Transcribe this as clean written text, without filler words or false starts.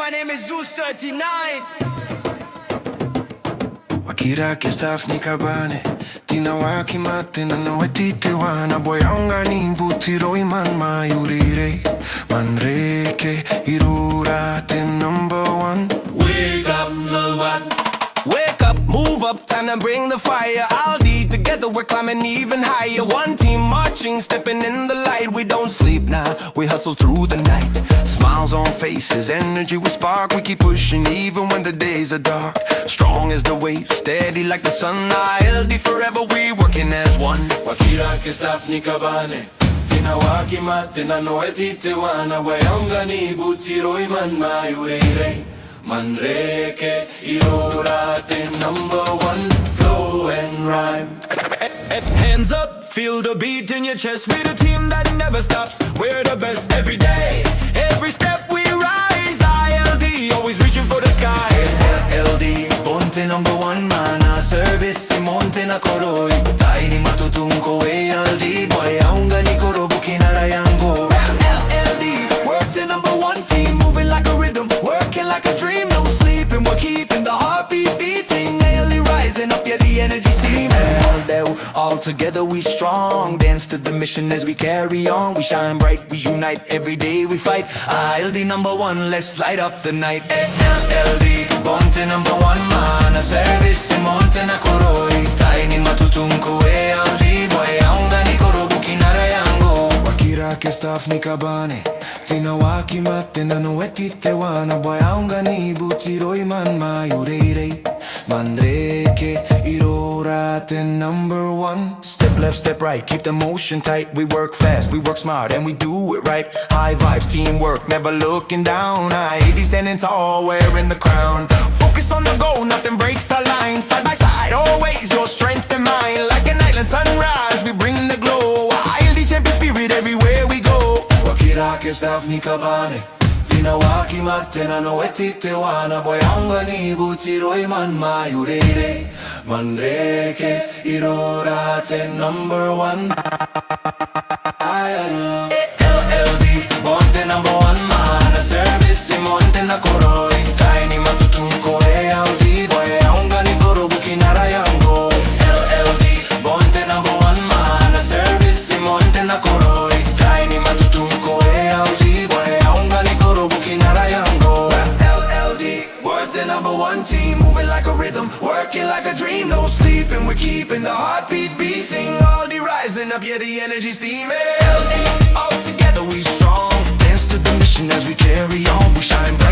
my name is Zeus 39. Wakira ke staff ni kabane Tina waki matina no etite wana Boyanga ni butiro iman mayurire Manreke irura te number one. Wake up, no one. Wake up, move up, time to bring the fire. ALD, together we're climbing even higher. One team marching, stepping in the light. We don't sleep now, we hustle through the night. Smiles on faces, energy we spark. We keep pushing even when the days are dark. Strong as the waves, steady like the sun. ALD forever, we working as one. Wakira ke staff ni kabane Tina waki matina no etite wana Wayonga ni butiro iman mayurire Manreke irorate number one. Flow and rhyme. Hands up, feel the beat in your chest. We're the team that never stops. We're the best every day. Every step we rise. ALD, always reaching for the sky. ALD, ponte number one mana service monte na koroi. Taini matutunko ALD, boy aunga ni koro bukinara yango. ALD, work the number one team, moving like a rhythm, working like a dream. No sleeping, we're keeping the heartbeat beating. ALD rising up, yeah, the energy steaming. All together we strong, dance to the mission as we carry on. We shine bright, we unite, every day we fight. ALD number one, let's light up the night. ALD, ponte number one mana service monte na koroi. Taini matutunko ALD, boy aunga ni koro bukinara yango. Wakira ke staff ni kabane Tina waki matina no etite wana Boy aunga ni butiro iman mayurire Manreke irorate number one. Step left, step right, keep the motion tight. We work fast, we work smart, and we do it right. High vibes, teamwork, never looking down. ALD standing tall, wearing the crown. Focus on the goal, nothing breaks our line. Side by side, always your strength and mine. Like an island sunrise, we bring the glow. ALD champion spirit everywhere we go. Wakira ke staff ni kabane Tina waki matena no etite wana Boy aunga ni butiro iman mayurire Manreke irorate number one. ALD, ponte number one mana service monte na koroi. Taini matutunko ALD, boy aunga ni koro bukinara yango. ALD, ponte number one mana service monte na koroi. Taini matutunko ALD, boy aunga ni koro bukinara yango. ALD, we're the number one team, moving like a rhythm, working like a dream. No sleeping, we're keeping the heartbeat beating. ALD rising up, yeah, the energy steaming. ALD, all together we strong, dance to the mission as we carry on. We shine bright.